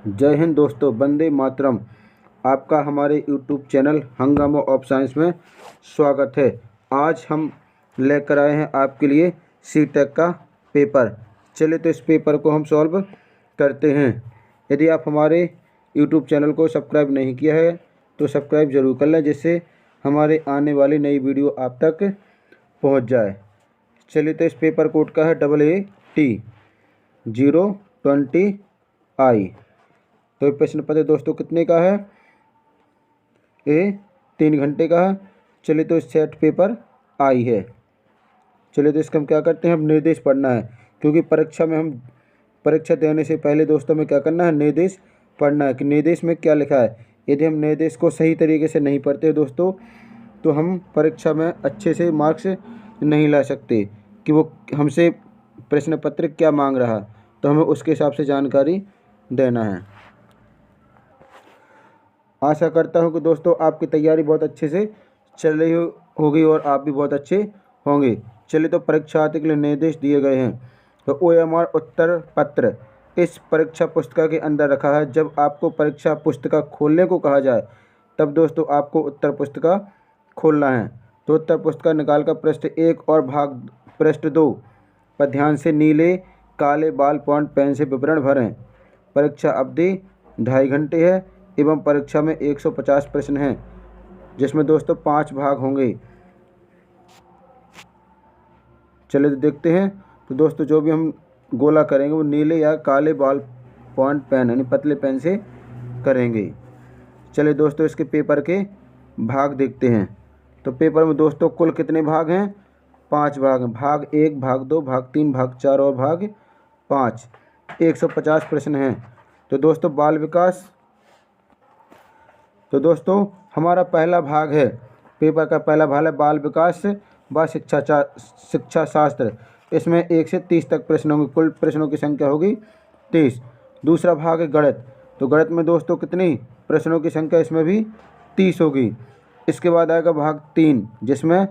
जय हिंद दोस्तों, वंदे मातरम। आपका हमारे यूट्यूब चैनल हंगामा ऑफ साइंस में स्वागत है। आज हम लेकर आए हैं आपके लिए सी टेक का पेपर। चलिए तो इस पेपर को हम सॉल्व करते हैं। यदि आप हमारे यूट्यूब चैनल को सब्सक्राइब नहीं किया है तो सब्सक्राइब ज़रूर कर लें, जिससे हमारे आने वाली नई वीडियो आप तक पहुंच जाए। चलिए तो इस पेपर कोड का है AAT020I। तो ये प्रश्न पत्र दोस्तों कितने का है? ये 3 घंटे का है। चलिए तो इस सेट पेपर आई है। चलिए तो इसका हम क्या करते हैं, हम निर्देश पढ़ना है, क्योंकि परीक्षा देने से पहले दोस्तों में क्या करना है, निर्देश पढ़ना है कि निर्देश में क्या लिखा है। यदि हम निर्देश को सही तरीके से नहीं पढ़ते दोस्तों, तो हम परीक्षा में अच्छे से मार्क्स नहीं ला सकते कि वो हमसे प्रश्न पत्र क्या मांग रहा, तो हमें उसके हिसाब से जानकारी देना है। आशा करता हूँ कि दोस्तों आपकी तैयारी बहुत अच्छे से चल रही होगी और आप भी बहुत अच्छे होंगे। चलिए तो परीक्षार्थी के लिए निर्देश दिए गए हैं। तो OMR उत्तर पत्र इस परीक्षा पुस्तिका के अंदर रखा है। जब आपको परीक्षा पुस्तिका खोलने को कहा जाए, तब दोस्तों आपको उत्तर पुस्तिका खोलना है। तो उत्तर पुस्तिका निकाल कर पृष्ठ 1 और पृष्ठ 2 पर ध्यान से नीले काले बॉल पॉइंट पेन से विवरण भरें। परीक्षा अवधि 2.5 घंटे है एवं परीक्षा में 150 प्रश्न हैं, जिसमें दोस्तों 5 भाग होंगे। चलिए तो देखते हैं। तो दोस्तों जो भी हम गोला करेंगे वो नीले या काले बॉल पॉइंट पेन यानी पतले पेन से करेंगे। चलिए दोस्तों इसके पेपर के भाग देखते हैं। तो पेपर में दोस्तों कुल कितने भाग हैं? 5 भाग हैं। भाग 1, भाग 2, भाग 3, भाग 4 और भाग 5। 150 प्रश्न हैं। तो दोस्तों बाल विकास, तो दोस्तों हमारा पहला भाग है, पेपर का पहला भाग है बाल विकास व शिक्षा शास्त्र। इसमें 1 से 30 तक प्रश्न होंगे। कुल प्रश्नों की संख्या होगी 30। दूसरा भाग है गणित। तो गणित में दोस्तों कितनी प्रश्नों की संख्या? इसमें भी 30 होगी। इसके बाद आएगा भाग 3, जिसमें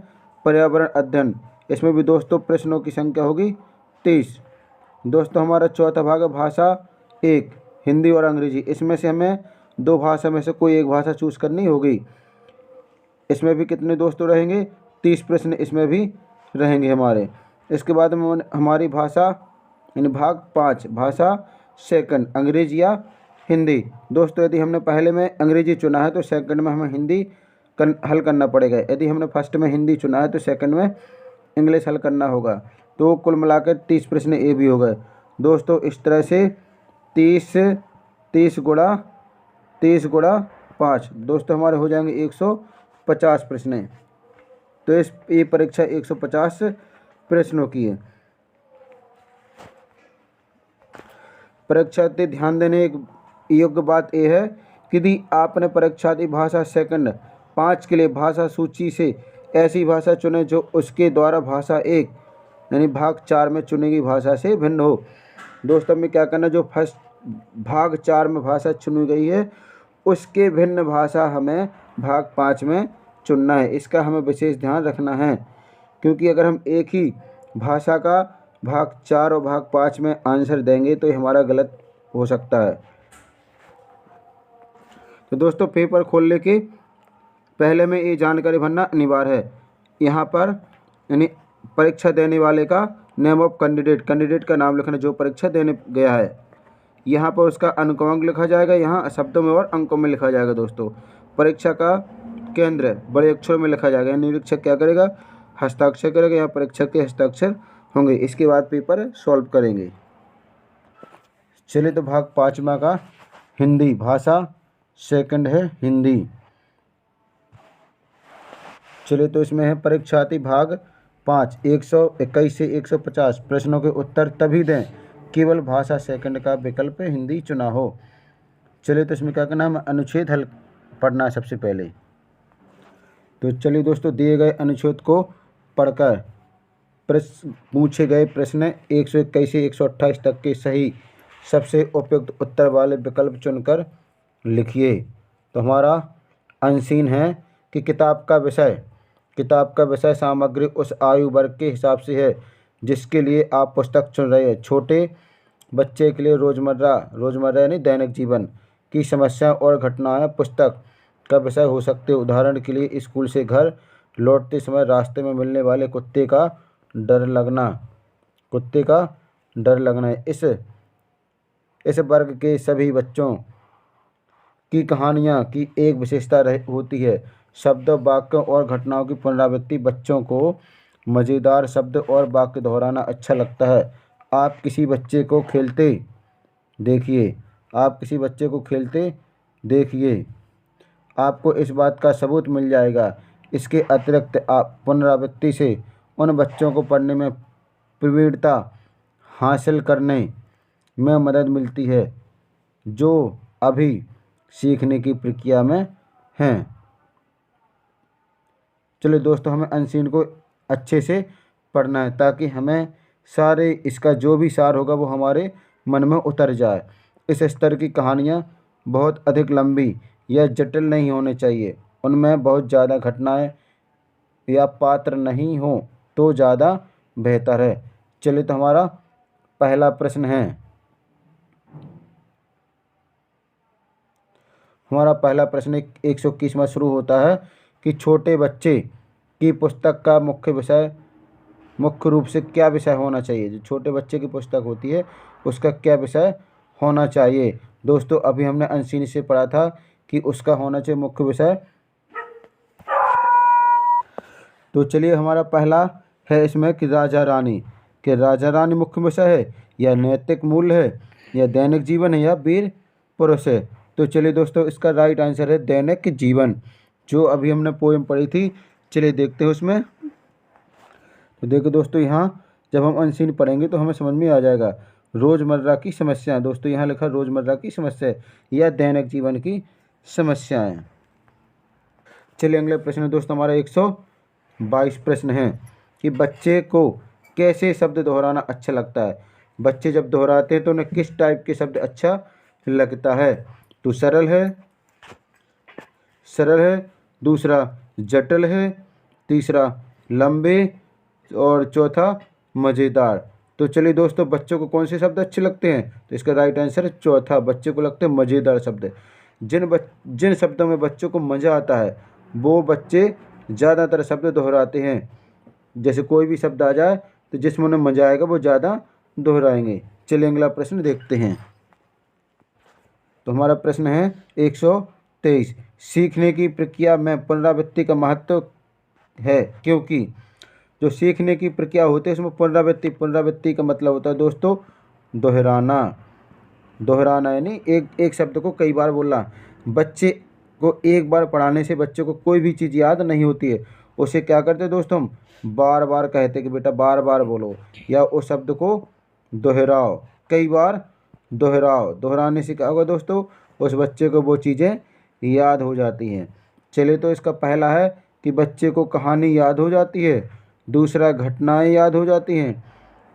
पर्यावरण अध्ययन। इसमें भी दोस्तों प्रश्नों की संख्या होगी 30। दोस्तों हमारा चौथा भाग है भाषा 1, हिंदी और अंग्रेजी। इसमें से हमें 2 भाषा में से कोई एक भाषा चूज़ करनी होगी। इसमें भी कितने दोस्तों रहेंगे? 30 प्रश्न इसमें भी रहेंगे हमारे। इसके बाद में हमारी भाषा यानी भाग 5, भाषा सेकंड, अंग्रेजी या हिंदी। दोस्तों यदि हमने पहले में अंग्रेजी चुना है तो सेकंड में हमें हिंदी हल करना पड़ेगा। यदि हमने फर्स्ट में हिंदी चुना है तो सेकंड में इंग्लिश हल करना होगा। तो कुल मिलाकर 30 प्रश्न ये भी हो गए। दोस्तों इस तरह से 30 गुणा 5 दोस्तों हमारे हो जाएंगे 150 प्रश्न। तो ये परीक्षा 150 प्रश्नों की है। परीक्षार्थी ध्यान देने योग्य बात यह है कि यदि आपने परीक्षार्थी भाषा सेकंड 5 के लिए भाषा सूची से ऐसी भाषा चुने जो उसके द्वारा भाषा 1 यानी भाग 4 में चुनी गई भाषा से भिन्न हो। दोस्तों में क्या करना, जो फर्स्ट भाग 4 में भाषा चुनी गई है उसके भिन्न भाषा हमें भाग 5 में चुनना है। इसका हमें विशेष ध्यान रखना है, क्योंकि अगर हम एक ही भाषा का भाग 4 और भाग 5 में आंसर देंगे तो ये हमारा गलत हो सकता है। तो दोस्तों पेपर खोलने के पहले में ये जानकारी भरना अनिवार्य है। यहाँ पर यानी परीक्षा देने वाले का नेम ऑफ कैंडिडेट का नाम लिखना, जो परीक्षा देने गया है। यहाँ पर उसका अनुक्रमांक लिखा जाएगा, यहाँ शब्दों में और अंकों में लिखा जाएगा। दोस्तों परीक्षा का केंद्र बड़े अक्षरों में लिखा जाएगा। निरीक्षक क्या करेगा? हस्ताक्षर करेगा, यहाँ परीक्षक के हस्ताक्षर होंगे। इसके बाद पेपर सॉल्व करेंगे। चलिए तो भाग 5वां का हिंदी, भाषा सेकंड है हिंदी। चलिए तो इसमें है परीक्षार्थी भाग 5, 121 से 150 प्रश्नों के उत्तर तभी दें केवल भाषा सेकंड का विकल्प हिंदी चुना हो। चलिए तो इसमें क्या करना है, अनुच्छेद हल पढ़ना है सबसे पहले। तो चलिए दोस्तों दिए गए अनुच्छेद को पढ़कर पूछे गए प्रश्न 121 से 128 तक के सही सबसे उपयुक्त उत्तर वाले विकल्प चुनकर लिखिए। तो हमारा अनसीन है कि किताब का विषय सामग्री उस आयु वर्ग के हिसाब से है जिसके लिए आप पुस्तक चुन रहे हैं। छोटे बच्चे के लिए रोजमर्रा यानी दैनिक जीवन की समस्याएं और घटनाएं पुस्तक का विषय हो सकते हैं। उदाहरण के लिए स्कूल से घर लौटते समय रास्ते में मिलने वाले कुत्ते का डर लगना है। इस वर्ग के सभी बच्चों की कहानियाँ की एक विशेषता होती है। शब्दों, वाक्यों और घटनाओं की पुनरावृत्ति। बच्चों को मज़ेदार शब्द और वाक्य दोहराना अच्छा लगता है। आप किसी बच्चे को खेलते देखिए, आपको इस बात का सबूत मिल जाएगा। इसके अतिरिक्त आप पुनरावृत्ति से उन बच्चों को पढ़ने में प्रवीणता हासिल करने में मदद मिलती है जो अभी सीखने की प्रक्रिया में हैं। चलिए दोस्तों, हमें अनसीन को अच्छे से पढ़ना है ताकि हमें सारे इसका जो भी सार होगा वो हमारे मन में उतर जाए। इस स्तर की कहानियाँ बहुत अधिक लंबी या जटिल नहीं होनी चाहिए। उनमें बहुत ज़्यादा घटनाएं या पात्र नहीं हो तो ज़्यादा बेहतर है। चलिए, तो हमारा पहला प्रश्न है। हमारा पहला प्रश्न 121वां शुरू होता है कि छोटे बच्चे की पुस्तक का मुख्य रूप से क्या विषय होना चाहिए। जो छोटे बच्चे की पुस्तक होती है उसका क्या विषय होना चाहिए। दोस्तों, अभी हमने अनसीन से पढ़ा था कि उसका होना चाहिए मुख्य विषय। तो चलिए, हमारा पहला है इसमें कि राजा रानी मुख्य विषय है या नैतिक मूल्य है या दैनिक जीवन है या वीर पुरुष है। तो चलिए दोस्तों, इसका राइट आंसर है दैनिक जीवन, जो अभी हमने पोएम पढ़ी थी। चलिए देखते हैं उसमें। तो देखो दोस्तों, यहाँ जब हम अनसीन पढ़ेंगे तो हमें समझ में आ जाएगा। रोज़मर्रा की समस्याएं, दोस्तों यहाँ लिखा रोज़मर्रा की समस्या या दैनिक जीवन की समस्याएं। चलिए अगले प्रश्न दोस्तों, हमारा 122 प्रश्न है कि बच्चे को कैसे शब्द दोहराना अच्छा लगता है। बच्चे जब दोहराते हैं तो उन्हें किस टाइप के शब्द अच्छा लगता है। तो सरल है, दूसरा जटिल है, तीसरा लंबे और चौथा मज़ेदार। तो चलिए दोस्तों, बच्चों को कौन से शब्द अच्छे लगते हैं। तो इसका राइट आंसर है चौथा, बच्चे को लगते हैं मज़ेदार शब्द। जिन शब्दों में बच्चों को मज़ा आता है वो बच्चे ज़्यादातर शब्द दोहराते हैं। जैसे कोई भी शब्द आ जाए तो जिसमें उन्हें मज़ा आएगा वो ज़्यादा दोहराएंगे। चलिए अगला प्रश्न देखते हैं। तो हमारा प्रश्न है 123, सीखने की प्रक्रिया में पुनरावृत्ति का महत्व है क्योंकि। जो सीखने की प्रक्रिया होती है उसमें पुनरावृत्ति का मतलब होता है दोस्तों दोहराना यानी एक शब्द को कई बार बोलना। बच्चे को एक बार पढ़ाने से बच्चे को कोई भी चीज़ याद नहीं होती है। उसे क्या करते हैं दोस्तों, हम बार बार कहते कि बेटा बार बार बोलो या उस शब्द को दोहराओ, कई बार दोहराने से क्या होगा दोस्तों, उस बच्चे को वो चीज़ें याद हो जाती हैं। चलिए, तो इसका पहला है कि बच्चे को कहानी याद हो जाती है, दूसरा घटनाएं याद हो जाती हैं,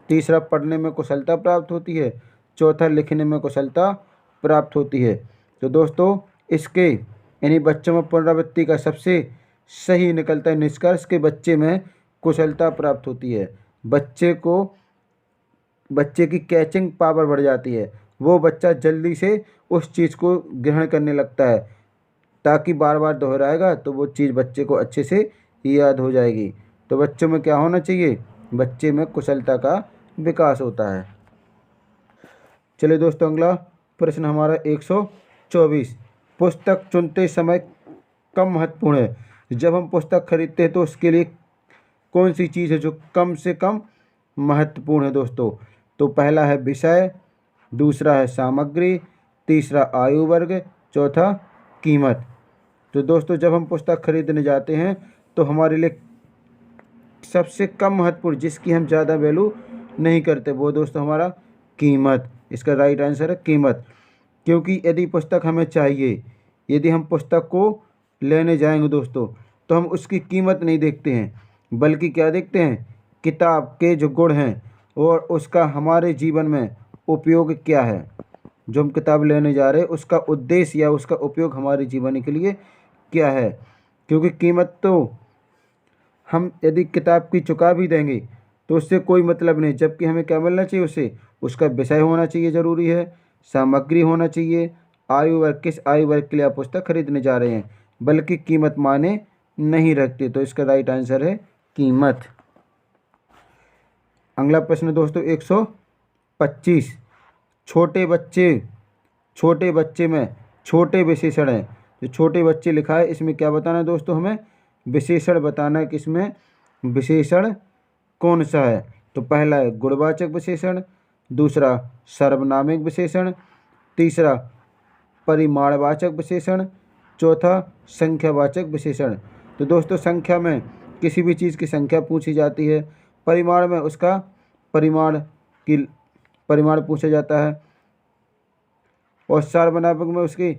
तीसरा पढ़ने में कुशलता प्राप्त होती है, चौथा लिखने में कुशलता प्राप्त होती है। तो दोस्तों, इसके यानी बच्चों में पुनरावृत्ति का सबसे सही निकलता है निष्कर्ष के बच्चे में कुशलता प्राप्त होती है। बच्चे की कैचिंग पावर बढ़ जाती है, वो बच्चा जल्दी से उस चीज़ को ग्रहण करने लगता है ताकि बार बार दोहराएगा तो वो चीज़ बच्चे को अच्छे से याद हो जाएगी। तो बच्चों में क्या होना चाहिए, बच्चे में कुशलता का विकास होता है। चलिए दोस्तों, अगला प्रश्न हमारा 124, पुस्तक चुनते समय कम महत्वपूर्ण है। जब हम पुस्तक खरीदते हैं तो उसके लिए कौन सी चीज़ है जो कम से कम महत्वपूर्ण है दोस्तों। तो पहला है विषय, दूसरा है सामग्री, तीसरा आयु वर्ग, चौथा कीमत। तो दोस्तों, जब हम पुस्तक खरीदने जाते हैं तो हमारे लिए सबसे कम महत्वपूर्ण जिसकी हम ज़्यादा वैल्यू नहीं करते वो दोस्तों हमारा कीमत। इसका राइट आंसर है कीमत, क्योंकि यदि पुस्तक हमें चाहिए, यदि हम पुस्तक को लेने जाएंगे दोस्तों तो हम उसकी कीमत नहीं देखते हैं, बल्कि क्या देखते हैं, किताब के जो गुण हैं और उसका हमारे जीवन में उपयोग क्या है। जो हम किताब लेने जा रहे हैं उसका उद्देश्य या उसका उपयोग हमारे जीवन के लिए क्या है। क्योंकि कीमत तो हम यदि किताब की चुका भी देंगे तो उससे कोई मतलब नहीं, जबकि हमें क्या मिलना चाहिए, उससे उसका विषय होना चाहिए ज़रूरी है, सामग्री होना चाहिए, आयु वर्ग, किस आयु वर्ग के लिए आप पुस्तक खरीदने जा रहे हैं, बल्कि कीमत माने नहीं रखती। तो इसका राइट आंसर है कीमत। अगला प्रश्न दोस्तों 125। छोटे बच्चे में छोटे विशेषण है। जो छोटे बच्चे लिखा है इसमें क्या बताना है दोस्तों, हमें विशेषण बताना है कि इसमें विशेषण कौन सा है। तो पहला है गुणवाचक विशेषण, दूसरा सर्वनामिक विशेषण, तीसरा परिमाणवाचक विशेषण, चौथा संख्यावाचक विशेषण। तो दोस्तों संख्या में किसी भी चीज़ की संख्या पूछी जाती है, परिमाण में उसका परिमाण पूछा जाता है, और सार्वनामिक में उसकी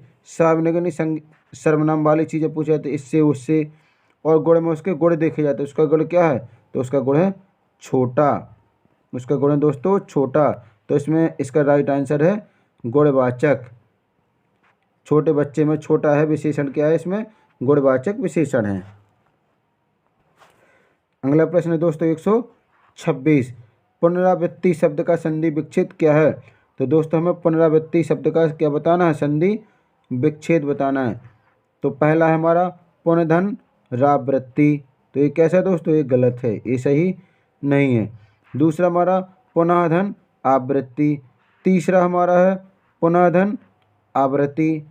सर्वनाम वाली चीज़ें पूछी जाती है, इससे उससे, और गुण में उसके गुण देखे जाते हैं। उसका गुण क्या है, तो उसका गुण है छोटा, उसका गुण है दोस्तों छोटा। तो इसमें इसका राइट आंसर है गुणवाचक। छोटे बच्चे में छोटा है, विशेषण क्या है इसमें, गुणवाचक विशेषण है। अगला प्रश्न है दोस्तों 126। पुनरावृत्ति शब्द का संधि विच्छेद क्या है। तो दोस्तों हमें पुनरावृत्ति शब्द का क्या बताना है, संधि विच्छेद बताना है। तो पहला है हमारा पुनर्धन रावृत्ति। तो ये कैसा है दोस्तों, ये गलत है, ये सही नहीं है। दूसरा हमारा पुनर्धन आवृत्ति, तीसरा हमारा है पुनर्धन आवृत्ति,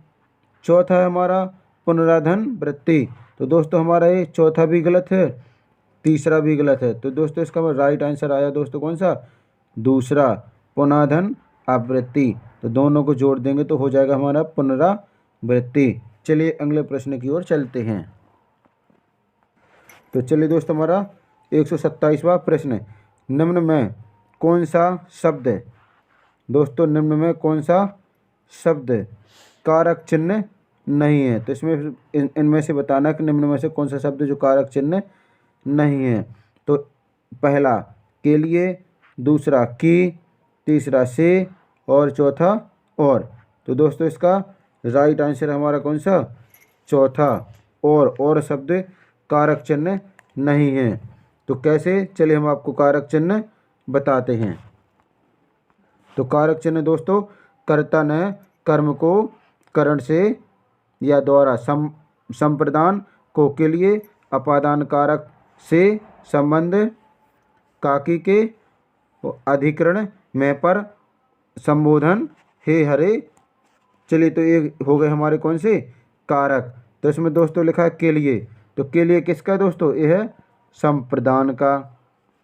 चौथा है हमारा पुनराधन वृत्ति। तो दोस्तों हमारा ये चौथा भी गलत है, तीसरा भी गलत है। तो दोस्तों इसका राइट आंसर आया दोस्तों कौन सा, दूसरा पुनर्धन आवृत्ति। तो दोनों को जोड़ देंगे तो हो जाएगा हमारा पुनरावृत्ति। चलिए अगले प्रश्न की ओर चलते हैं। तो चलिए दोस्तों हमारा 127वां प्रश्न, निम्न में कौन सा शब्द है। दोस्तों निम्न में कौन सा शब्द कारक चिन्ह नहीं है। तो इसमें इनमें से बताना कि निम्न में से कौन सा शब्द जो कारक चिन्ह नहीं है। तो पहला के लिए, दूसरा की, तीसरा से, और चौथा और। तो दोस्तों इसका राइट आंसर हमारा कौन सा, चौथा और शब्द कारक चिन्ह नहीं है। तो कैसे, चलिए हम आपको कारक चिन्ह बताते हैं। तो कारक चिन्ह दोस्तों कर्ता ने कर्म को करण से या द्वारा संप्रदान को के लिए अपादान कारक से संबंध काकी के अधिकरण में पर संबोधन हे हरे। चलिए तो ये हो गए हमारे कौन से कारक। तो इसमें दोस्तों लिखा है के लिए। तो के लिए किसका है दोस्तों, ये है संप्रदान का।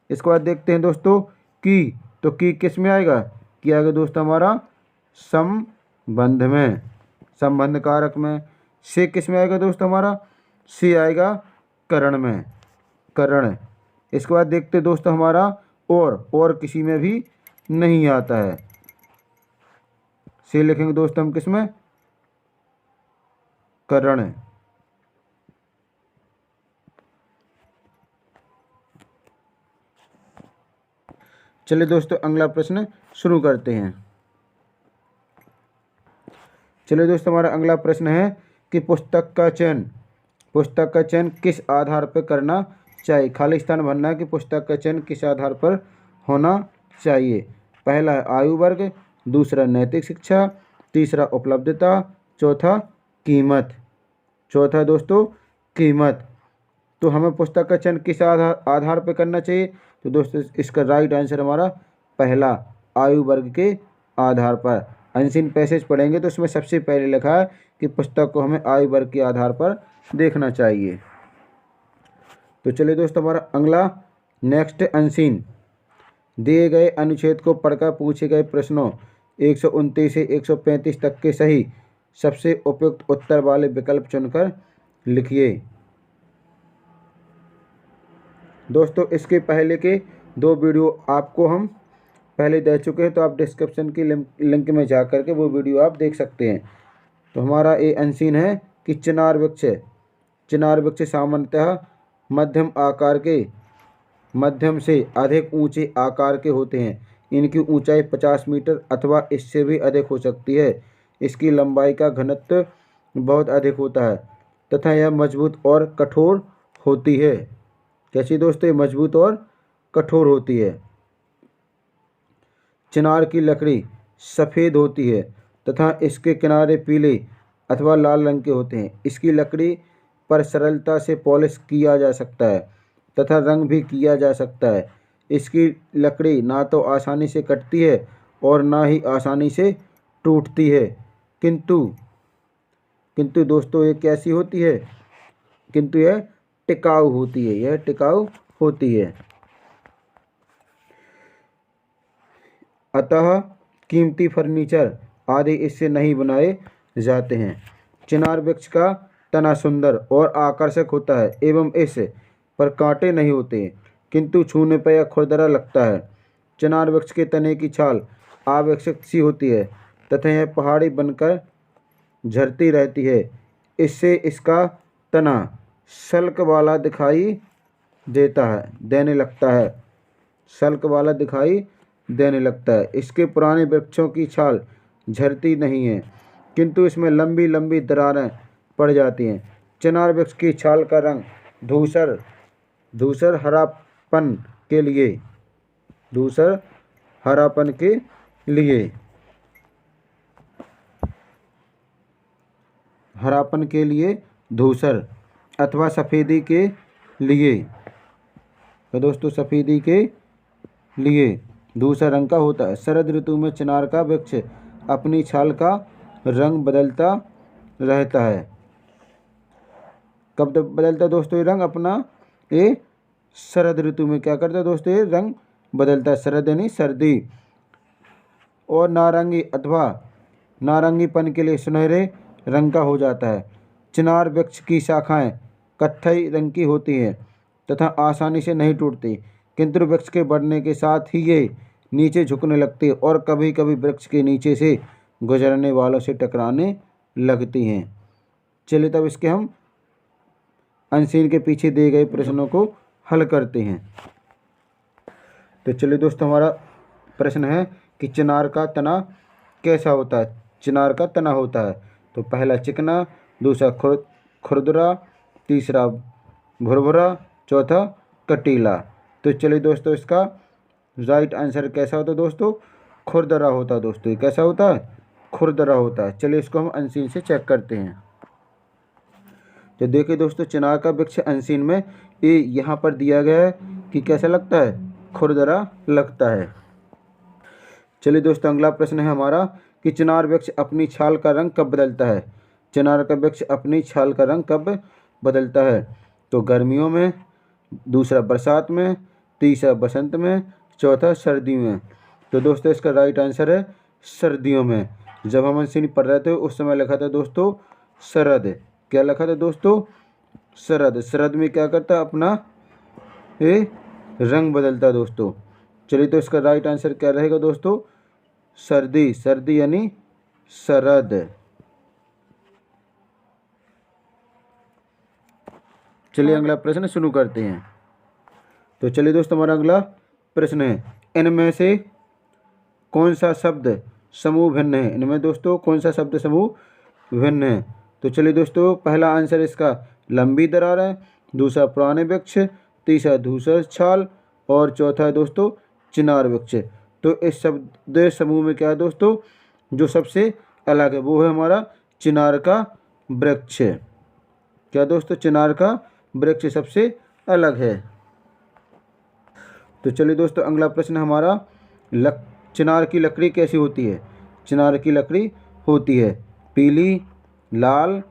इसके बाद देखते हैं दोस्तों की। तो की किस में आएगा, की आएगा दोस्तों हमारा संबंध में, संबंध कारक में। से किस में आएगा दोस्तों हमारा, से आएगा करण में, करण। इसके बाद देखते हैं दोस्तों हमारा और किसी में भी नहीं आता है। से लिखेंगे दोस्तों हम किस में, करण। चलिए दोस्तों अगला प्रश्न शुरू करते हैं। चलिए दोस्तों हमारा अगला प्रश्न है कि पुस्तक का चयन किस आधार पर करना चाहिए। खाली स्थान भरना है कि पुस्तक का चयन किस आधार पर होना चाहिए। पहला है आयु वर्ग, दूसरा नैतिक शिक्षा, तीसरा उपलब्धता, चौथा कीमत। चौथा दोस्तों कीमत। तो हमें पुस्तक का चयन किस आधार पर करना चाहिए। तो दोस्तों इसका राइट आंसर हमारा पहला आयु वर्ग के आधार पर। अनसीन पैसेज पढ़ेंगे तो उसमें सबसे पहले लिखा है कि पुस्तक को हमें आयु वर्ग के आधार पर देखना चाहिए। तो चलिए दोस्तों हमारा अगला नेक्स्ट अनसीन। दिए गए अनुच्छेद को पढ़कर पूछे गए प्रश्नों 129 से 135 तक के सही सबसे उपयुक्त उत्तर वाले विकल्प चुनकर लिखिए। दोस्तों इसके पहले के 2 वीडियो आपको हम पहले दे चुके हैं, तो आप डिस्क्रिप्शन की लिंक में जा कर के वो वीडियो आप देख सकते हैं। तो हमारा ये अनसीन है कि चिनार वृक्ष सामान्यतः मध्यम से अधिक ऊंचे आकार के होते हैं। इनकी ऊंचाई 50 मीटर अथवा इससे भी अधिक हो सकती है। इसकी लंबाई का घनत्व बहुत अधिक होता है तथा यह मजबूत और कठोर होती है। कैसी दोस्तों, ये मजबूत और कठोर होती है। चिनार की लकड़ी सफ़ेद होती है तथा इसके किनारे पीले अथवा लाल रंग के होते हैं। इसकी लकड़ी पर सरलता से पॉलिश किया जा सकता है तथा रंग भी किया जा सकता है। इसकी लकड़ी ना तो आसानी से कटती है और ना ही आसानी से टूटती है, किंतु दोस्तों ये कैसी होती है? किंतु यह टिकाऊ होती है, यह टिकाऊ होती है। अतः कीमती फर्नीचर आदि इससे नहीं बनाए जाते हैं। चिनार वृक्ष का तना सुंदर और आकर्षक होता है एवं इस पर कांटे नहीं होते, किंतु छूने पर यह खुरदरा लगता है। चिनार वृक्ष के तने की छाल आवश्यक सी होती है तथा यह पहाड़ी बनकर झरती रहती है। इससे इसका तना सल्क वाला दिखाई देने लगता है, सल्क वाला दिखाई देने लगता है। इसके पुराने वृक्षों की छाल झरती नहीं है, किंतु इसमें लंबी लंबी दरारें पड़ जाती हैं। चिनार वृक्ष की छाल का रंग धूसर हरापन के लिए धूसर अथवा सफ़ेदी के लिए, तो दोस्तों सफ़ेदी के लिए धूसर रंग का होता है। शरद ऋतु में चिनार का वृक्ष अपनी छाल का रंग बदलता रहता है। कब बदलता दोस्तों ये रंग अपना? ये शरद ऋतु में क्या करता है दोस्तों? ये रंग बदलता है। शरद यानी सर्दी। और नारंगी अथवा नारंगीपन के लिए सुनहरे रंग का हो जाता है। चिनार वृक्ष की शाखाएं कत्थई रंग की होती हैं तथा आसानी से नहीं टूटती, किंतु वृक्ष के बढ़ने के साथ ही ये नीचे झुकने लगती है और कभी कभी वृक्ष के नीचे से गुजरने वालों से टकराने लगती हैं। चलिए तब इसके हम अनसीन के पीछे दिए गए प्रश्नों को हल करते हैं। तो चलिए दोस्तों हमारा प्रश्न है कि चिनार का तना कैसा होता है? चिनार का तना होता है तो पहला चिकना, दूसरा खुरदरा, तीसरा भुरभुरा, चौथा कटीला। तो चलिए दोस्तों इसका राइट आंसर कैसा होता है दोस्तों? खुरदरा होता है दोस्तों। ये कैसा होता है? खुरदरा होता है। चलिए इसको हम अनसीन से चेक करते हैं। तो देखिए दोस्तों चिनार का वृक्ष अनसीन में ये यहाँ पर दिया गया है कि कैसा लगता है? खुरदरा लगता है। चलिए दोस्तों अगला प्रश्न है हमारा कि चिनार वृक्ष अपनी छाल का रंग कब बदलता है? चिनार का वृक्ष अपनी छाल का रंग कब बदलता है? तो गर्मियों में, दूसरा बरसात में, तीसरा बसंत में, चौथा सर्दी में। तो दोस्तों इसका राइट आंसर है सर्दियों में। जब हम अनसीन पढ़ रहे थे उस समय लिखा था दोस्तों शरद। क्या लिखा था दोस्तों? शरद। शरद में क्या करता है? अपना ये रंग बदलता है दोस्तों। चलिए तो इसका राइट आंसर क्या रहेगा दोस्तों? सर्दी। सर्दी यानी शरद। चलिए अगला प्रश्न शुरू करते हैं। तो चलिए दोस्तों हमारा अगला प्रश्न है इनमें से कौन सा शब्द समूह भिन्न है? इनमें दोस्तों कौन सा शब्द समूह भिन्न है? तो चलिए दोस्तों पहला आंसर इसका लंबी दरार है, दूसरा पुराने वृक्ष, तीसरा धूसर छाल और चौथा है दोस्तों चिनार वृक्ष। तो इस शब्द समूह में क्या है दोस्तों? जो सबसे अलग है वो है हमारा चिनार का वृक्ष। क्या दोस्तों? चिनार का वृक्ष सबसे अलग है। तो चलिए दोस्तों अगला प्रश्न हमारा चिनार की लकड़ी कैसी होती है? चिनार की लकड़ी होती है पीली, लाल,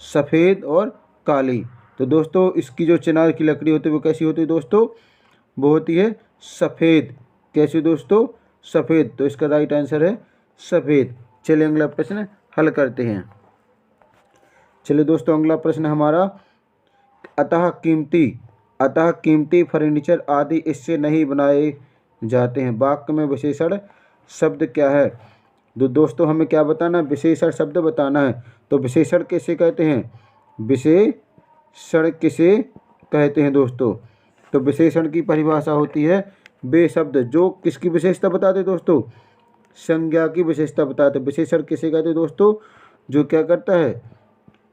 सफ़ेद और काली। तो दोस्तों इसकी जो चिनार की लकड़ी होती है वो कैसी होती है दोस्तों? वो होती है सफ़ेद। कैसी दोस्तों? सफ़ेद। तो इसका राइट आंसर है सफ़ेद। चलिए अगला प्रश्न हल करते हैं। चलिए दोस्तों अगला प्रश्न हमारा अतः कीमती फर्नीचर आदि इससे नहीं बनाए जाते हैं। वाक्य में विशेषण शब्द क्या है? तो दोस्तों हमें क्या बताना है? विशेषण शब्द बताना है। तो विशेषण किसे कहते हैं? विशेषण किसे कहते हैं दोस्तों? तो विशेषण की परिभाषा होती है वे शब्द जो किसकी विशेषता बताते हैं दोस्तों? संज्ञा की विशेषता बताते। विशेषण किसे कहते हैं दोस्तों? जो क्या करता है?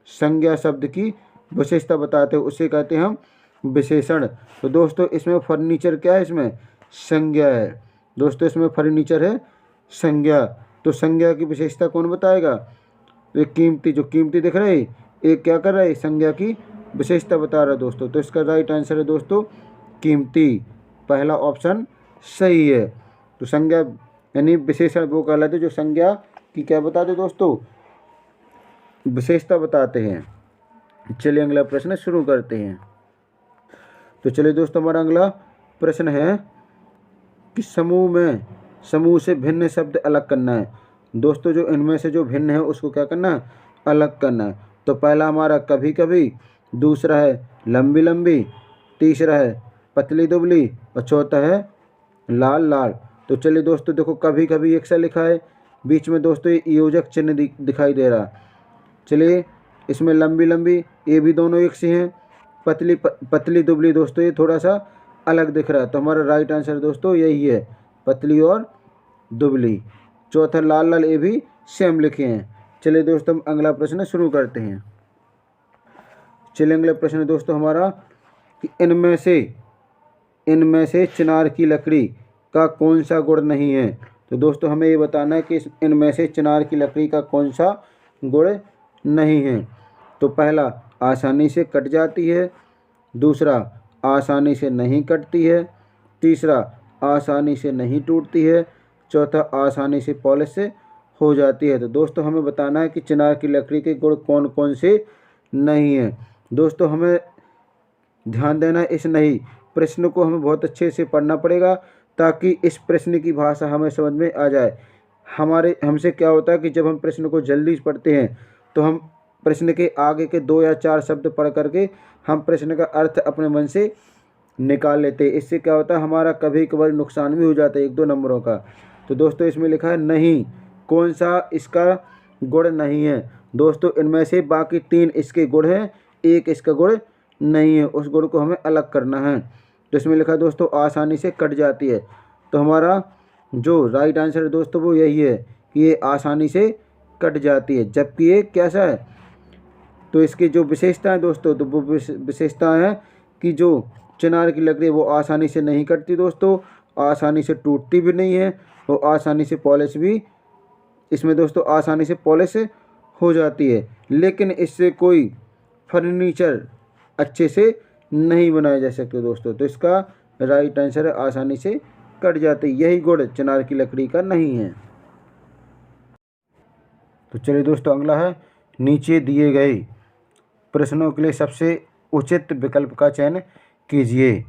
संज्ञा शब्द की विशेषता बताते हैं उसे कहते हैं हम विशेषण। तो दोस्तों इसमें फर्नीचर क्या है? इसमें संज्ञा है दोस्तों। इसमें फर्नीचर है संज्ञा। तो संज्ञा की विशेषता कौन बताएगा? तो एक कीमती, जो कीमती दिख रहा है, एक क्या कर रहा है? संज्ञा की विशेषता बता रहा है दोस्तों। तो इसका राइट आंसर है दोस्तों कीमती। पहला ऑप्शन सही है। तो संज्ञा यानी विशेषण वो कहलाते जो संज्ञा की क्या बताते दोस्तों? विशेषता बताते हैं। चलिए अगला प्रश्न शुरू करते हैं। तो चलिए दोस्तों हमारा अगला प्रश्न है कि समूह से भिन्न शब्द अलग करना है। दोस्तों जो इनमें से जो भिन्न है उसको क्या करना है? अलग करना है। तो पहला हमारा कभी कभी, दूसरा है लंबी लंबी, तीसरा है पतली दुबली और चौथा है लाल लाल। तो चलिए दोस्तों देखो, कभी कभी एक सा लिखा है, बीच में दोस्तों ये योजक चिन्ह दिखाई दे रहा। चलिए इसमें लंबी लंबी, ये भी दोनों एक से हैं। पतली दुबली दोस्तों ये थोड़ा सा अलग दिख रहा है। तो हमारा राइट आंसर दोस्तों यही है, पतली और दुबली। चौथा लाल लाल, ये भी सेम लिखे हैं। चलिए दोस्तों हम अगला प्रश्न शुरू करते हैं। चलिए अगला प्रश्न दोस्तों हमारा कि इनमें से चिनार की लकड़ी का कौन सा गुण नहीं है। तो दोस्तों हमें ये बताना है कि इनमें से चिनार की लकड़ी का कौन सा गुण नहीं है। तो पहला आसानी से कट जाती है, दूसरा आसानी से नहीं कटती है, तीसरा आसानी से नहीं टूटती है, चौथा आसानी से पॉलिश हो जाती है। तो दोस्तों हमें बताना है कि चिनार की लकड़ी के गुण कौन कौन से नहीं है। दोस्तों हमें ध्यान देना है, इस नहीं प्रश्न को हमें बहुत अच्छे से पढ़ना पड़ेगा ताकि इस प्रश्न की भाषा हमें समझ में आ जाए। हमसे क्या होता है कि जब हम प्रश्न को जल्दी पढ़ते हैं तो हम प्रश्न के आगे के 2 या 4 शब्द पढ़ करके हम प्रश्न का अर्थ अपने मन से निकाल लेते हैं। इससे क्या होता है, हमारा कभी कभार नुकसान भी हो जाता है 1-2 नंबरों का। तो दोस्तों इसमें लिखा है नहीं, कौन सा इसका गुण नहीं है। दोस्तों इनमें से बाकी 3 इसके गुण हैं, एक इसका गुण नहीं है, उस गुण को हमें अलग करना है। तो इसमें लिखा है दोस्तों आसानी से कट जाती है। तो हमारा जो राइट आंसर है दोस्तों वो यही है कि ये आसानी से कट जाती है। जबकि ये कैसा है, तो इसकी जो विशेषता है दोस्तों, तो वो विशेषता है कि जो चिनार की लकड़ी वो आसानी से नहीं कटती दोस्तों, आसानी से टूटती भी नहीं है और आसानी से पॉलिश भी, इसमें दोस्तों आसानी से पॉलिश हो जाती है। लेकिन इससे कोई फर्नीचर अच्छे से नहीं बनाए जा सकते दोस्तों। तो इसका राइट आंसर है आसानी से कट जाती, यही गुण चिनार की लकड़ी का नहीं है। तो चलिए दोस्तों अगला है, नीचे दिए गए प्रश्नों के लिए सबसे उचित विकल्प का चयन कीजिए।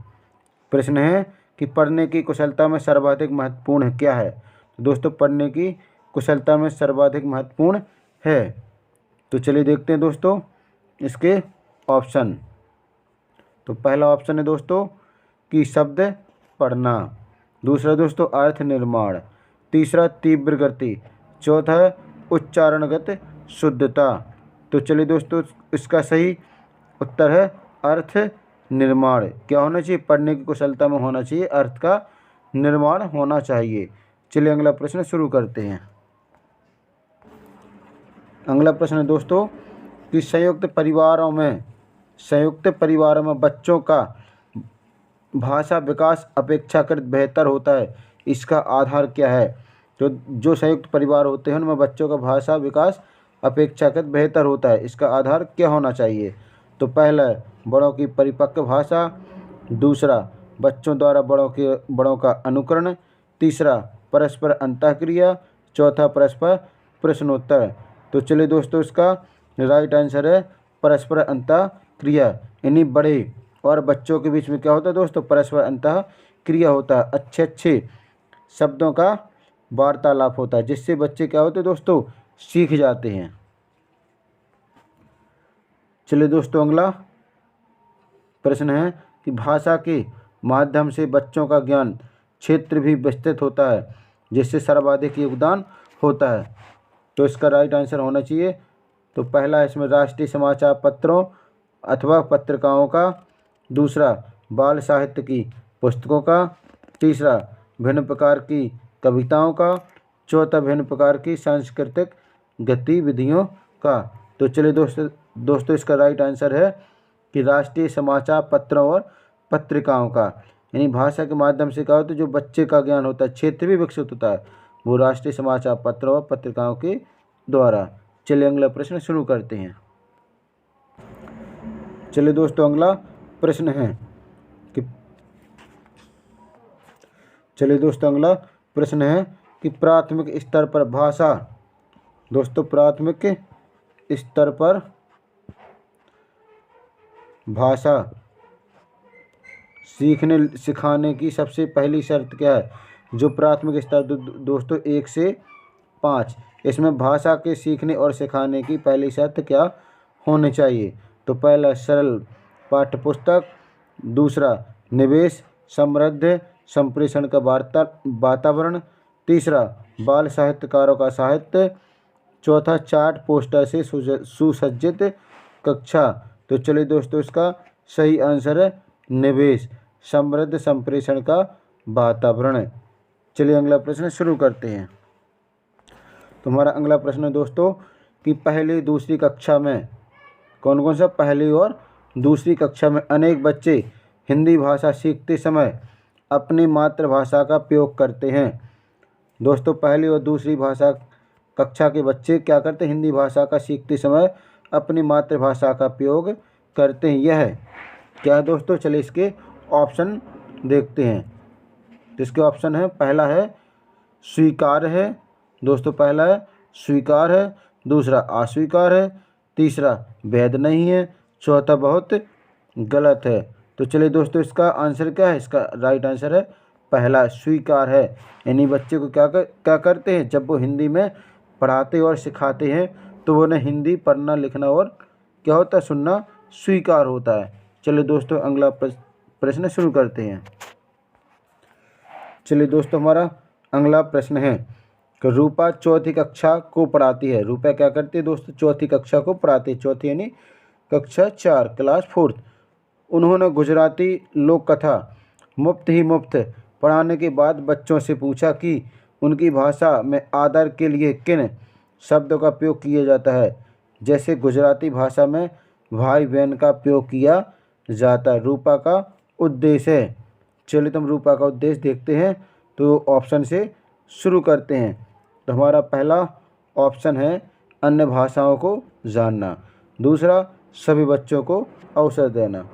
प्रश्न है कि पढ़ने की कुशलता में सर्वाधिक महत्वपूर्ण क्या है। तो दोस्तों पढ़ने की कुशलता में सर्वाधिक महत्वपूर्ण है। तो चलिए देखते हैं दोस्तों इसके ऑप्शन। तो पहला ऑप्शन है दोस्तों कि शब्द पढ़ना, दूसरा दोस्तों अर्थ निर्माण, तीसरा तीव्र गति, चौथा है उच्चारणगत शुद्धता। तो चलिए दोस्तों इसका सही उत्तर है अर्थ निर्माण। क्या होना चाहिए? पढ़ने की कुशलता में होना चाहिए अर्थ का निर्माण होना चाहिए। चलिए अगला प्रश्न शुरू करते हैं। अगला प्रश्न है दोस्तों कि संयुक्त परिवारों में बच्चों का भाषा विकास अपेक्षाकृत बेहतर होता है, इसका आधार क्या है। तो जो संयुक्त परिवार होते हैं उनमें बच्चों का भाषा विकास अपेक्षाकृत बेहतर होता है, इसका आधार क्या होना चाहिए। तो पहला बड़ों की परिपक्व भाषा, दूसरा बच्चों द्वारा बड़ों का अनुकरण, तीसरा परस्पर अंतःक्रिया, चौथा परस्पर प्रश्नोत्तर। तो चलिए दोस्तों इसका राइट आंसर है परस्पर अंतःक्रिया, यानी बड़े और बच्चों के बीच में क्या होता है दोस्तों? परस्पर अंतःक्रिया होता है, अच्छे शब्दों का वार्तालाप होता है, जिससे बच्चे क्या होते हैं दोस्तों? सीख जाते हैं। चलिए दोस्तों अगला प्रश्न है कि भाषा के माध्यम से बच्चों का ज्ञान क्षेत्र भी विस्तृत होता है, जिससे सर्वाधिक योगदान होता है। तो इसका राइट आंसर होना चाहिए, तो पहला इसमें राष्ट्रीय समाचार पत्रों अथवा पत्रिकाओं का, दूसरा बाल साहित्य की पुस्तकों का, तीसरा भिन्न प्रकार की कविताओं का, चौथा भिन्न प्रकार की सांस्कृतिक गतिविधियों का। तो चलिए दोस्तों इसका राइट आंसर है कि राष्ट्रीय समाचार पत्रों और पत्रिकाओं का, यानी भाषा के माध्यम से क्या होता है, जो बच्चे का ज्ञान होता है क्षेत्र भी विकसित होता है, वो राष्ट्रीय समाचार पत्रों व पत्रिकाओं के द्वारा। चलिए अगला प्रश्न शुरू करते हैं। चलिए दोस्तों अगला प्रश्न है कि चलिए दोस्तों अगला प्रश्न है कि प्राथमिक स्तर पर भाषा, दोस्तों प्राथमिक स्तर पर भाषा सीखने सिखाने की सबसे पहली शर्त क्या है? जो प्राथमिक स्तर दोस्तों 1 से 5, इसमें भाषा के सीखने और सिखाने की पहली शर्त क्या होनी चाहिए? तो पहला सरल पाठ्यपुस्तक, दूसरा निवेश समृद्ध संप्रेषण का वातावरण, तीसरा बाल साहित्यकारों का साहित्य, चौथा चार्ट पोस्टर से सुसज्जित कक्षा। तो चलिए दोस्तों इसका सही आंसर है निवेश समृद्ध संप्रेषण का वातावरण। चलिए अगला प्रश्न शुरू करते हैं। तुम्हारा अगला प्रश्न है दोस्तों कि पहली दूसरी कक्षा में कौन कौन सा पहली और दूसरी कक्षा में अनेक बच्चे हिंदी भाषा सीखते समय अपनी मातृभाषा का प्रयोग करते हैं। दोस्तों पहली और दूसरी भाषा कक्षा के बच्चे क्या करते हैं? हिंदी भाषा का सीखते समय अपनी मातृभाषा का प्रयोग करते हैं। यह क्या है दोस्तों? चलिए इसके ऑप्शन देखते हैं। इसके ऑप्शन है, पहला है स्वीकार है, दोस्तों पहला है स्वीकार है, दूसरा अस्वीकार है, तीसरा वैध नहीं है, चौथा बहुत गलत है। तो चलिए दोस्तों इसका आंसर क्या है? इसका राइट आंसर है पहला स्वीकार है। यानी बच्चे को क्या करते हैं? जब वो हिंदी में पढ़ाते और सिखाते हैं तो उन्हें हिंदी पढ़ना लिखना और क्या होता है? सुनना स्वीकार होता है। चलिए दोस्तों अगला प्रश्न शुरू करते हैं। चलिए दोस्तों हमारा अगला प्रश्न है कि रूपा चौथी कक्षा को पढ़ाती है। रूपा क्या करती है दोस्तों? चौथी कक्षा को पढ़ाती है। चौथी यानी कक्षा 4 क्लास 4। उन्होंने गुजराती लोक कथा मुफ्त पढ़ाने के बाद बच्चों से पूछा कि उनकी भाषा में आदर के लिए किन शब्दों का प्रयोग किया जाता है, जैसे गुजराती भाषा में भाई बहन का प्रयोग किया जाता है। रूपा का उद्देश्य है। चलिए तुम रूपा का उद्देश्य देखते हैं। तो ऑप्शन से शुरू करते हैं। तो हमारा पहला ऑप्शन है अन्य भाषाओं को जानना, दूसरा सभी बच्चों को अवसर देना,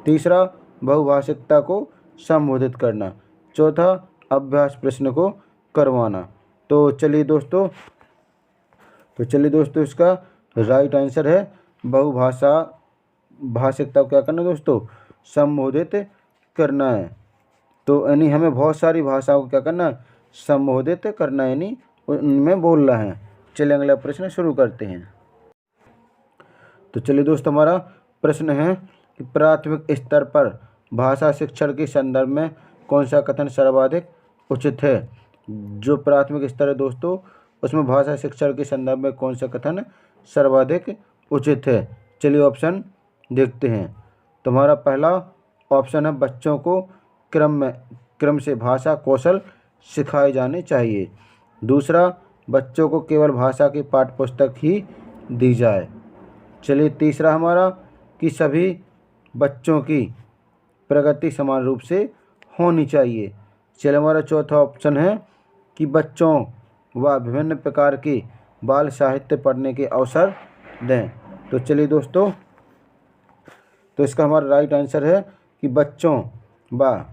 तीसरा बहुभाषिकता को संबोधित करना, चौथा अभ्यास प्रश्न को करवाना। तो चलिए दोस्तों इसका राइट आंसर है भाषिकता को क्या करना दोस्तों? संबोधित करना है। तो यानी हमें बहुत सारी भाषाओं को क्या करना है? संबोधित करना, यानी उनमें बोलना है। चलिए अगला प्रश्न शुरू करते हैं। तो चलिए दोस्तों हमारा प्रश्न है कि प्राथमिक स्तर पर भाषा शिक्षण के संदर्भ में कौन सा कथन सर्वाधिक उचित है? जो प्राथमिक स्तर है दोस्तों उसमें भाषा शिक्षण के संदर्भ में कौन सा कथन सर्वाधिक उचित है? चलिए ऑप्शन देखते हैं। तुम्हारा पहला ऑप्शन है बच्चों को क्रम से भाषा कौशल सिखाए जाने चाहिए, दूसरा बच्चों को केवल भाषा की पाठ्यपुस्तक ही दी जाए। चलिए तीसरा हमारा कि सभी बच्चों की प्रगति समान रूप से होनी चाहिए। चलिए हमारा चौथा ऑप्शन है कि बच्चों व विभिन्न प्रकार के बाल साहित्य पढ़ने के अवसर दें। तो चलिए दोस्तों तो इसका हमारा राइट आंसर है कि बच्चों व,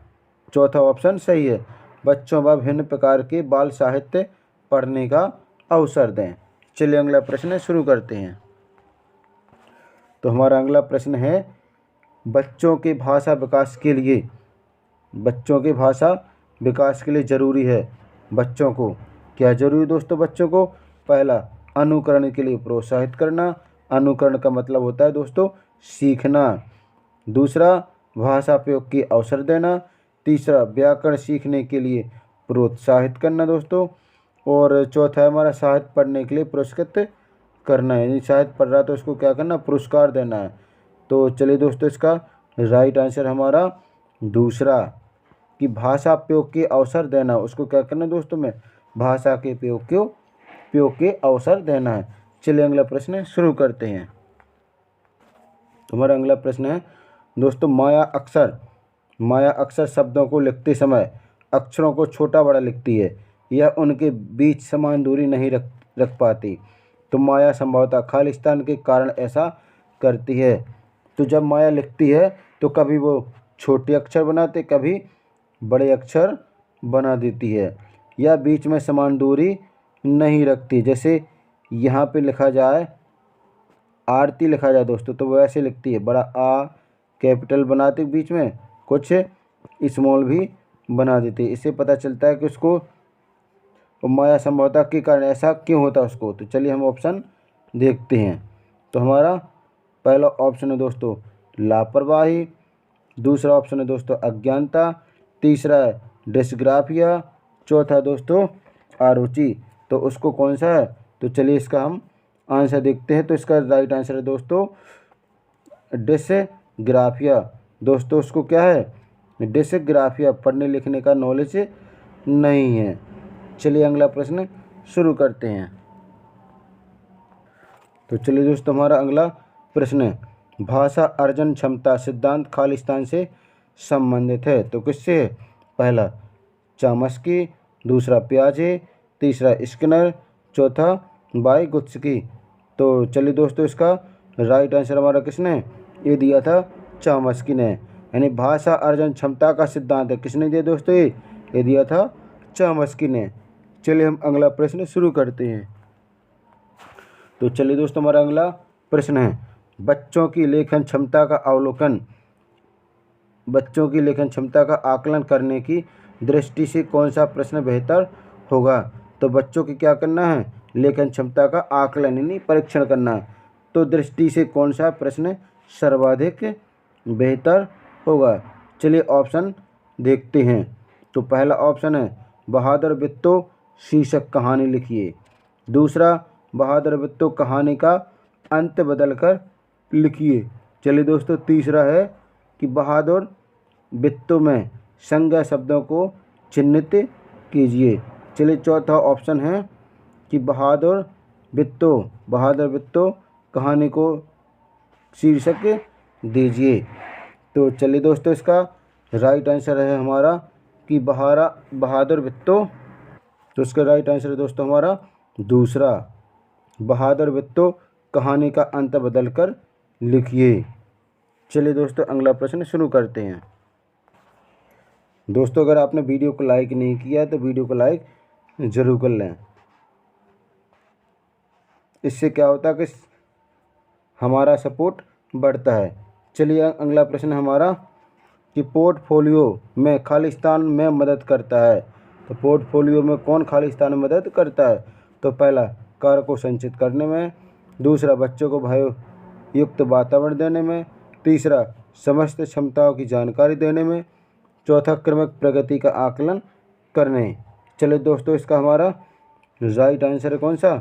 चौथा ऑप्शन सही है, बच्चों व विभिन्न प्रकार के बाल साहित्य पढ़ने का अवसर दें। चलिए अगला प्रश्न शुरू करते हैं। तो हमारा अगला प्रश्न है बच्चों के भाषा विकास के लिए ज़रूरी है। बच्चों को क्या जरूरी दोस्तों? बच्चों को पहला अनुकरण के लिए प्रोत्साहित करना, अनुकरण का मतलब होता है दोस्तों सीखना, दूसरा भाषा प्रयोग के अवसर देना, तीसरा व्याकरण सीखने के लिए प्रोत्साहित करना दोस्तों, और चौथा है हमारा साहित्य पढ़ने के लिए पुरस्कृत करना है। यानी साहित्य पढ़ रहा तो उसको क्या करना? पुरस्कार देना है। तो चलिए दोस्तों इसका राइट आंसर हमारा दूसरा कि भाषा प्रयोग के अवसर देना, उसको क्या करना दोस्तों में भाषा के प्रयोग के अवसर देना है। चलिए अगला प्रश्न शुरू करते हैं। हमारा अगला प्रश्न है दोस्तों माया अक्सर शब्दों को लिखते समय अक्षरों को छोटा बड़ा लिखती है। यह उनके बीच समान दूरी नहीं रख पाती। तो माया संभवतः खालिस्तान के कारण ऐसा करती है। तो जब माया लिखती है तो कभी वो छोटे अक्षर बनाते, कभी बड़े अक्षर बना देती है। या बीच में समान दूरी नहीं रखती। जैसे यहाँ पे लिखा जाए आरती लिखा जाए दोस्तों, तो वो ऐसे लिखती है, बड़ा आ कैपिटल बनाती बीच में, कुछ स्मॉल भी बना देती है। इससे पता चलता है कि उसको माया संभवता के कारण ऐसा क्यों होता है उसको। तो चलिए हम ऑप्शन देखते हैं। तो हमारा पहला ऑप्शन है दोस्तों लापरवाही, दूसरा ऑप्शन है दोस्तों अज्ञानता, तीसरा है डिस्ग्राफिया, चौथा है दोस्तों अरुचि। तो उसको कौन सा है, तो चलिए इसका हम आंसर देखते हैं। तो इसका राइट आंसर है दोस्तों डिस्ग्राफिया। दोस्तों उसको क्या है, डिस्ग्राफिया, पढ़ने लिखने का नॉलेज नहीं है। चलिए अगला प्रश्न शुरू करते हैं। तो चलिए दोस्तों हमारा अगला प्रश्न है, भाषा अर्जन क्षमता सिद्धांत खालिस्तान से संबंधित है। तो किससे है, पहला चामस्की, दूसरा पियाजे, तीसरा स्किनर, चौथा वाइगुत्स्की। तो चलिए दोस्तों इसका राइट आंसर हमारा किसने ये दिया था, चामस्की ने। यानी भाषा अर्जन क्षमता का सिद्धांत है, किसने दिया दोस्तों, ये दिया था चामस्की ने। चलिए हम अगला प्रश्न शुरू करते हैं। तो चलिए दोस्तों हमारा अगला प्रश्न है, बच्चों की लेखन क्षमता का अवलोकन, बच्चों की लेखन क्षमता का आकलन करने की दृष्टि से कौन सा प्रश्न बेहतर होगा। तो बच्चों की क्या करना है, लेखन क्षमता का आकलन यानी परीक्षण करना है। तो दृष्टि से कौन सा प्रश्न सर्वाधिक बेहतर होगा। चलिए ऑप्शन देखते हैं। तो पहला ऑप्शन है बहादुर बिट्टो शीर्षक कहानी लिखिए, दूसरा बहादुर बिट्टो कहानी का अंत बदलकर लिखिए। चलिए दोस्तों तीसरा है कि बहादुर बिट्टो में संज्ञा शब्दों को चिह्नित कीजिए। चलिए चौथा ऑप्शन है कि बहादुर बिट्टो कहानी को शीर्षक दीजिए। तो चलिए दोस्तों इसका राइट आंसर है हमारा कि बहादुर बिट्टो। तो इसका राइट आंसर है दोस्तों हमारा दूसरा, बहादुर बिट्टो कहानी का अंत बदलकर लिखिए। चलिए दोस्तों अगला प्रश्न शुरू करते हैं। दोस्तों अगर आपने वीडियो को लाइक नहीं किया है तो वीडियो को लाइक ज़रूर कर लें। इससे क्या होता है कि हमारा सपोर्ट बढ़ता है। चलिए अगला प्रश्न हमारा कि पोर्टफोलियो में खालिस्तान में मदद करता है। तो पोर्टफोलियो में कौन खालिस्तान में मदद करता है। तो पहला कार्य को संचित करने में, दूसरा बच्चों को भय युक्त वातावरण देने में, तीसरा समस्त क्षमताओं की जानकारी देने में, चौथा क्रमिक प्रगति का आकलन करने। चलिए दोस्तों इसका हमारा राइट आंसर है कौन सा,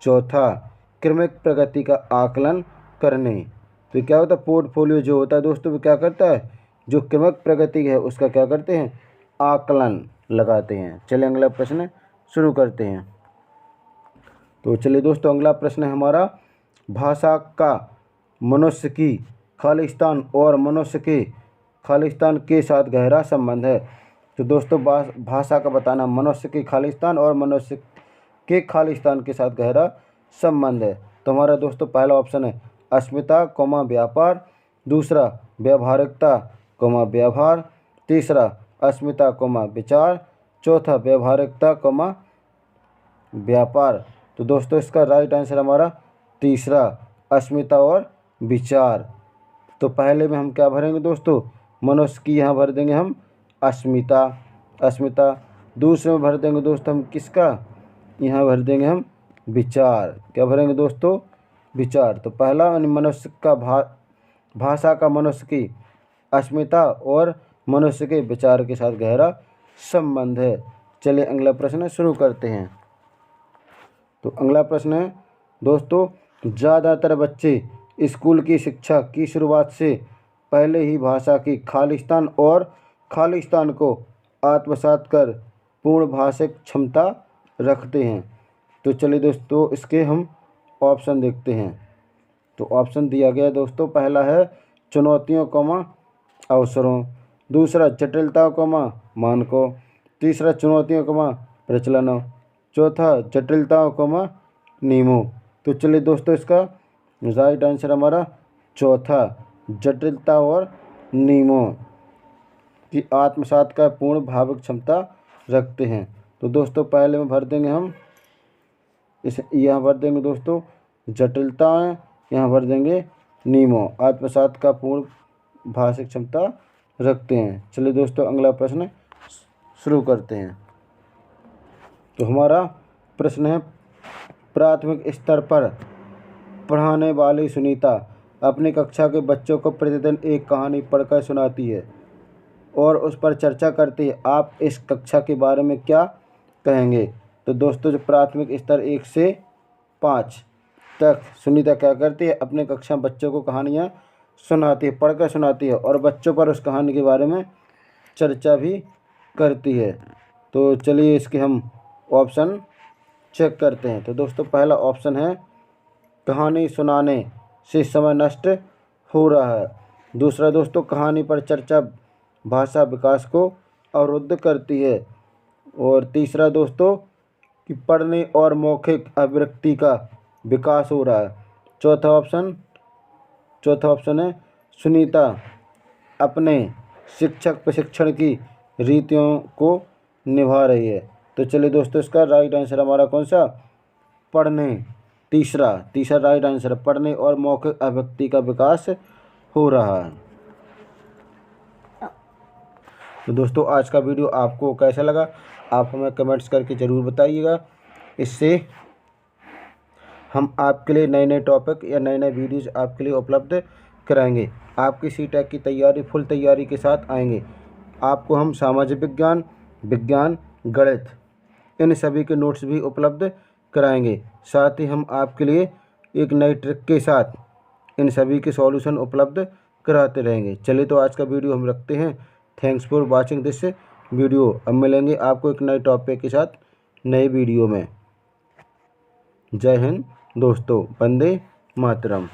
चौथा, क्रमिक प्रगति का आकलन करने। तो क्या होता है, पोर्टफोलियो जो होता है दोस्तों वो क्या करता है, जो क्रमिक प्रगति है उसका क्या करते हैं, आकलन लगाते हैं। चलिए अगला प्रश्न शुरू करते हैं। तो चलिए दोस्तों अगला प्रश्न है हमारा, भाषा का मनुष्य की खालिस्तान और मनुष्य के खालिस्तान के साथ गहरा संबंध है। तो दोस्तों भाषा का बताना मनुष्य के खालिस्तान और मनुष्य के खालिस्तान के साथ गहरा संबंध है। तो हमारा दोस्तों पहला ऑप्शन है अस्मिता कौमा व्यापार, दूसरा व्यावहारिकता कौमा व्यवहार, तीसरा अस्मिता कौमा विचार, चौथा व्यावहारिकता कौमा व्यापार। तो दोस्तों इसका राइट आंसर हमारा तीसरा, अस्मिता और विचार। तो पहले में हम क्या भरेंगे दोस्तों, मनुष्य की यहाँ भर देंगे हम अस्मिता। दूसरे में भर देंगे दोस्तों हम किसका, यहाँ भर देंगे हम विचार। क्या भरेंगे दोस्तों, विचार। तो पहला मनुष्य का भाषा का मनुष्य की अस्मिता और मनुष्य के विचार के साथ गहरा संबंध है। चलिए अगला प्रश्न शुरू करते हैं। तो अगला प्रश्न है दोस्तों, ज़्यादातर बच्चे स्कूल की शिक्षा की शुरुआत से पहले ही भाषा की खालिस्तान और खालिस्तान को आत्मसात कर पूर्ण भाषिक क्षमता रखते हैं। तो चलिए दोस्तों इसके हम ऑप्शन देखते हैं। तो ऑप्शन दिया गया दोस्तों, पहला है चुनौतियों कौमा अवसरों, दूसरा जटिलताओं कौमा मानकों, तीसरा चुनौतियों कौमा प्रचलन। चौथा जटिलताओं कमा नियमों। तो चलिए दोस्तों, इसका राइट आंसर हमारा चौथा जटिलता और नियमों की आत्मसात का पूर्ण भावक क्षमता रखते हैं। तो दोस्तों पहले में भर देंगे हम इस, यहाँ भर देंगे दोस्तों जटिलताएं, यहाँ भर देंगे नियमों, आत्मसात का पूर्ण भाषिक क्षमता रखते हैं। चलिए दोस्तों अगला प्रश्न शुरू करते हैं। तो हमारा प्रश्न है, प्राथमिक स्तर पर पढ़ाने वाली सुनीता अपनी कक्षा के बच्चों को प्रतिदिन एक कहानी पढ़कर सुनाती है और उस पर चर्चा करती है। आप इस कक्षा के बारे में क्या कहेंगे? तो दोस्तों जो प्राथमिक स्तर 1 से 5 तक सुनीता क्या करती है, अपने कक्षा में बच्चों को कहानियाँ सुनाती है, पढ़कर सुनाती है और बच्चों पर उस कहानी के बारे में चर्चा भी करती है। तो चलिए इसके हम ऑप्शन चेक करते हैं। तो दोस्तों पहला ऑप्शन है, कहानी सुनाने से समय नष्ट हो रहा है। दूसरा दोस्तों, कहानी पर चर्चा भाषा विकास को अवरुद्ध करती है। और तीसरा दोस्तों कि पढ़ने और मौखिक अभिव्यक्ति का विकास हो रहा है। चौथा ऑप्शन है, सुनीता अपने शिक्षक प्रशिक्षण की रीतियों को निभा रही है। तो चलिए दोस्तों इसका राइट आंसर हमारा कौन सा, पढ़ने, तीसरा राइट आंसर, पढ़ने और मौखिक अभिव्यक्ति का विकास हो रहा है। तो दोस्तों आज का वीडियो आपको कैसा लगा, आप हमें कमेंट्स करके ज़रूर बताइएगा। इससे हम आपके लिए नए नए टॉपिक या नए नए वीडियोज़ आपके लिए उपलब्ध कराएंगे। आपकी सीटेट की तैयारी फुल तैयारी के साथ आएंगे। आपको हम सामाजिक विज्ञान, गणित इन सभी के नोट्स भी उपलब्ध कराएंगे। साथ ही हम आपके लिए एक नई ट्रिक के साथ इन सभी के सॉल्यूशन उपलब्ध कराते रहेंगे। चलिए तो आज का वीडियो हम रखते हैं। Thanks for watching this video. अब मिलेंगे आपको एक नए टॉपिक के साथ नए वीडियो में। जय हिंद दोस्तों, वंदे मातरम।